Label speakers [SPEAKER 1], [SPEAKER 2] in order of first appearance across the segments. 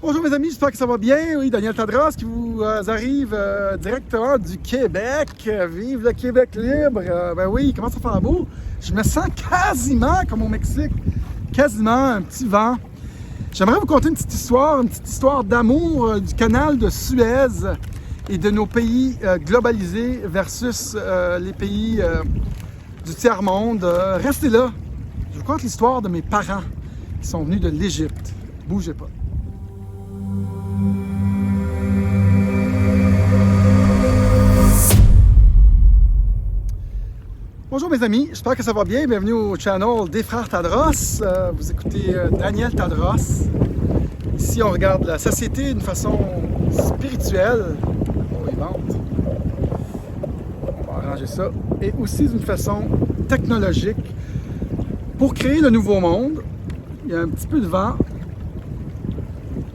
[SPEAKER 1] Bonjour mes amis, j'espère que ça va bien. Oui, Daniel Tadros qui vous arrive directement du Québec. Vive le Québec libre! Ben oui, comment ça fait beau? Je me sens quasiment comme au Mexique. Quasiment un petit vent. J'aimerais vous conter une petite histoire d'amour du canal de Suez et de nos pays globalisés versus les pays du tiers-monde. Restez là. Je vous conte l'histoire de mes parents qui sont venus de l'Égypte. Bougez pas. Bonjour mes amis, j'espère que ça va bien. Bienvenue au channel des frères Tadros. Vous écoutez Daniel Tadros. Ici, on regarde la société d'une façon spirituelle. Oh, il vente. On va arranger ça. Et aussi d'une façon technologique pour créer le nouveau monde. Il y a un petit peu de vent,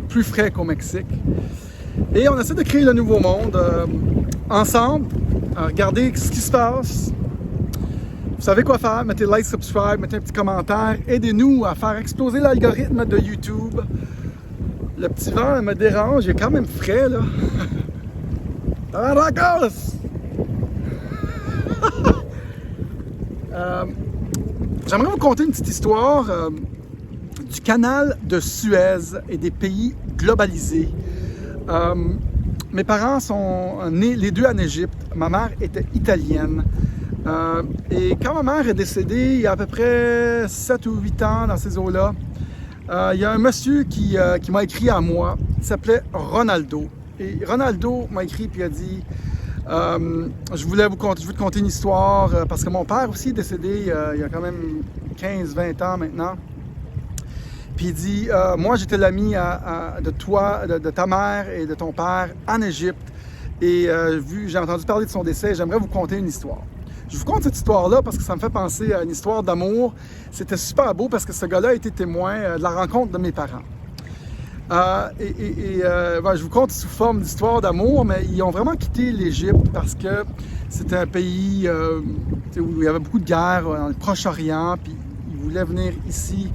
[SPEAKER 1] plus frais qu'au Mexique. Et on essaie de créer le nouveau monde ensemble. Regardez ce qui se passe. Vous savez quoi faire, mettez like, subscribe, mettez un petit commentaire. Aidez-nous à faire exploser l'algorithme de YouTube. Le petit vent me dérange, il est quand même frais là. J'aimerais vous conter une petite histoire du canal de Suez et des pays globalisés. Mes parents sont nés les deux en Égypte. Ma mère était italienne. Et quand ma mère est décédée, il y a à peu près 7 ou 8 ans dans ces eaux-là, il y a un monsieur qui m'a écrit à moi, il s'appelait Ronaldo. Et Ronaldo m'a écrit et a dit je veux te conter une histoire parce que mon père aussi est décédé il y a quand même 15-20 ans maintenant. Puis il dit moi j'étais l'ami de toi, de ta mère et de ton père en Égypte. Et j'ai entendu parler de son décès, j'aimerais vous conter une histoire. Je vous conte cette histoire-là parce que ça me fait penser à une histoire d'amour. C'était super beau parce que ce gars-là a été témoin de la rencontre de mes parents. Je vous conte sous forme d'histoire d'amour, mais ils ont vraiment quitté l'Égypte parce que c'était un pays où il y avait beaucoup de guerres dans le Proche-Orient, puis ils voulaient venir ici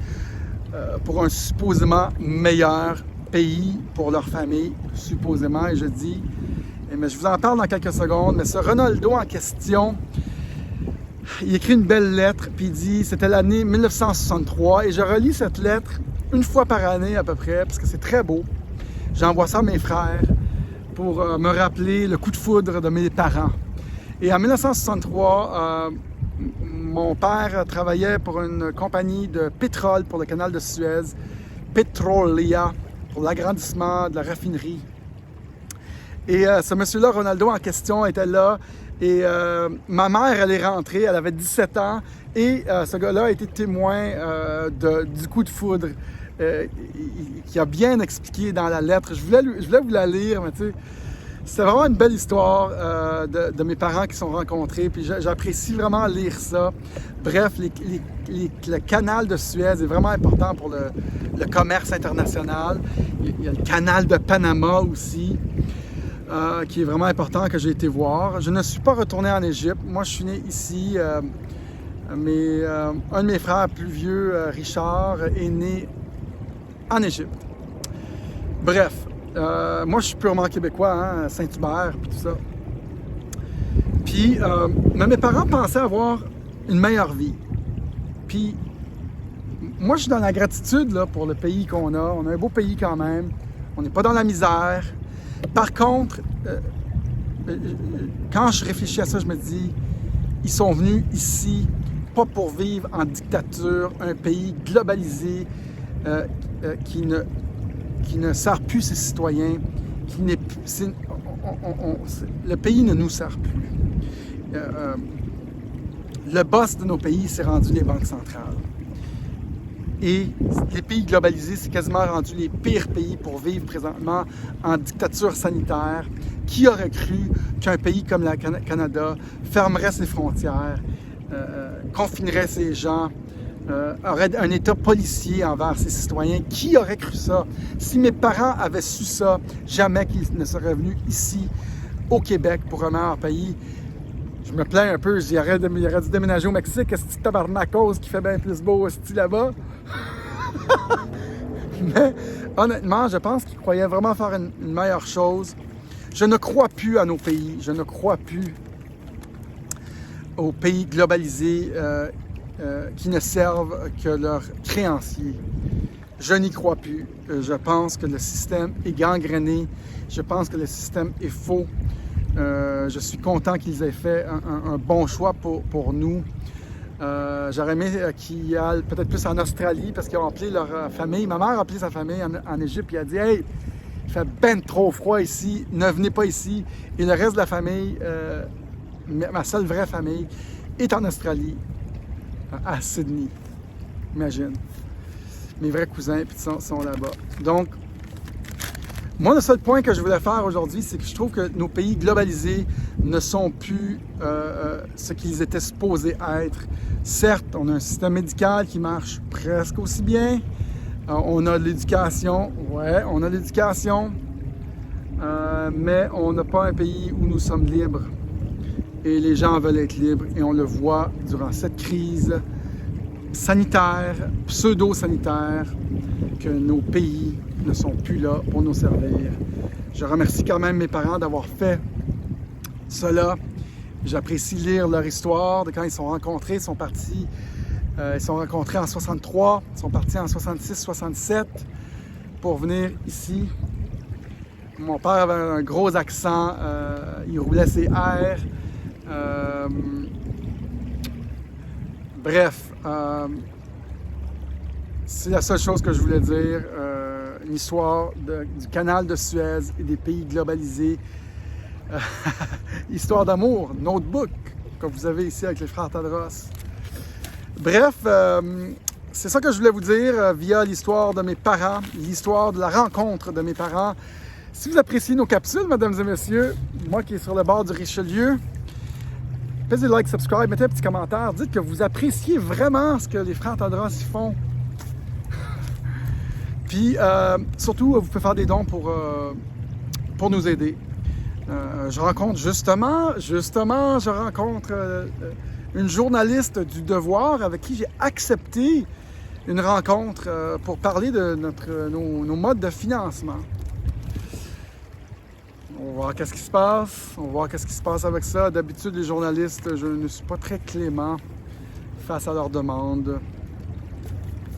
[SPEAKER 1] pour un supposément meilleur pays pour leur famille, supposément, et je dis. Mais je vous en parle dans quelques secondes, mais ce Ronaldo en question, il écrit une belle lettre, puis il dit, c'était l'année 1963, et je relis cette lettre une fois par année à peu près, parce que c'est très beau. J'envoie ça à mes frères pour me rappeler le coup de foudre de mes parents. Et en 1963, mon père travaillait pour une compagnie de pétrole pour le canal de Suez, Petrolia, pour l'agrandissement de la raffinerie. Et ce monsieur-là, Ronaldo en question, était là. Et ma mère, elle est rentrée, elle avait 17 ans. Et ce gars-là a été témoin du coup de foudre qui a bien expliqué dans la lettre. Je voulais vous la lire, mais tu sais, c'est vraiment une belle histoire de mes parents qui se sont rencontrés. Puis j'apprécie vraiment lire ça. Bref, le canal de Suez est vraiment important pour le commerce international. Il y a le canal de Panama aussi. Qui est vraiment important, que j'ai été voir. Je ne suis pas retourné en Égypte. Moi, je suis né ici. Un de mes frères plus vieux, Richard, est né en Égypte. Bref, moi, je suis purement québécois, hein, Saint-Hubert, puis tout ça. Puis, mais mes parents pensaient avoir une meilleure vie. Puis, moi, je suis dans la gratitude là, pour le pays qu'on a. On a un beau pays quand même. On n'est pas dans la misère. Par contre, quand je réfléchis à ça, je me dis, ils sont venus ici pas pour vivre en dictature, un pays globalisé qui ne sert plus ses citoyens, le pays ne nous sert plus. Le boss de nos pays, c'est rendu les banques centrales. Et les pays globalisés, c'est quasiment rendu les pires pays pour vivre présentement en dictature sanitaire. Qui aurait cru qu'un pays comme le Canada fermerait ses frontières, confinerait ses gens, aurait un état policier envers ses citoyens? Qui aurait cru ça? Si mes parents avaient su ça, jamais qu'ils ne seraient venus ici, au Québec, pour un meilleur pays. Je me plains un peu, il aurait dû déménager au Mexique, est-ce que tabarnakos qui fait bien plus beau là-bas? Mais honnêtement, je pense qu'ils croyaient vraiment faire une meilleure chose. Je ne crois plus à nos pays. Je ne crois plus aux pays globalisés qui ne servent que leurs créanciers. Je n'y crois plus. Je pense que le système est gangréné. Je pense que le système est faux. Je suis content qu'ils aient fait un bon choix pour nous. J'aurais aimé qu'ils aillent peut-être plus en Australie parce qu'ils ont appelé leur famille. Ma mère a appelé sa famille en Égypte et a dit « Hey, il fait ben trop froid ici, ne venez pas ici. » Et le reste de la famille, ma seule vraie famille, est en Australie, à Sydney. Imagine. Mes vrais cousins sont là-bas. Donc, moi, le seul point que je voulais faire aujourd'hui, c'est que je trouve que nos pays globalisés ne sont plus ce qu'ils étaient supposés être. Certes, on a un système médical qui marche presque aussi bien. On a de l'éducation. Ouais, on a de l'éducation. Mais on n'a pas un pays où nous sommes libres. Et les gens veulent être libres. Et on le voit durant cette crise sanitaire, pseudo-sanitaire, que nos pays ne sont plus là pour nous servir. Je remercie quand même mes parents d'avoir fait cela. J'apprécie lire leur histoire de quand ils se sont rencontrés, ils sont partis, ils se sont rencontrés en 63, ils sont partis en 66, 67 pour venir ici. Mon père avait un gros accent, il roulait ses R. Bref, c'est la seule chose que je voulais dire. Une histoire du canal de Suez et des pays globalisés. Histoire d'amour, notebook, comme vous avez ici avec les frères Tadros. Bref, c'est ça que je voulais vous dire via l'histoire de mes parents, l'histoire de la rencontre de mes parents. Si vous appréciez nos capsules, mesdames et messieurs, moi qui est sur le bord du Richelieu, faites like, subscribe, mettez un petit commentaire, dites que vous appréciez vraiment ce que les frères Tadros font. Puis, surtout, vous pouvez faire des dons pour nous aider. Je rencontre je rencontre une journaliste du Devoir avec qui j'ai accepté une rencontre pour parler de nos modes de financement. On va voir qu'est-ce qui se passe. On va voir qu'est-ce qui se passe avec ça. D'habitude, les journalistes, je ne suis pas très clément face à leurs demandes.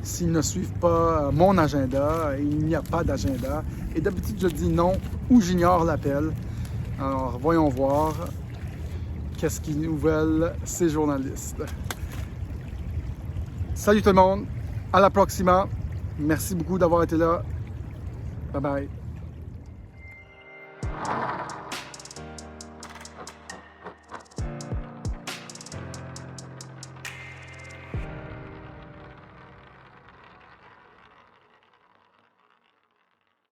[SPEAKER 1] S'ils ne suivent pas mon agenda, il n'y a pas d'agenda. Et d'habitude, je dis non ou j'ignore l'appel. Alors, voyons voir qu'est-ce qu'ils nous veulent, ces journalistes. Salut tout le monde, à la proxima. Merci beaucoup d'avoir été là. Bye bye.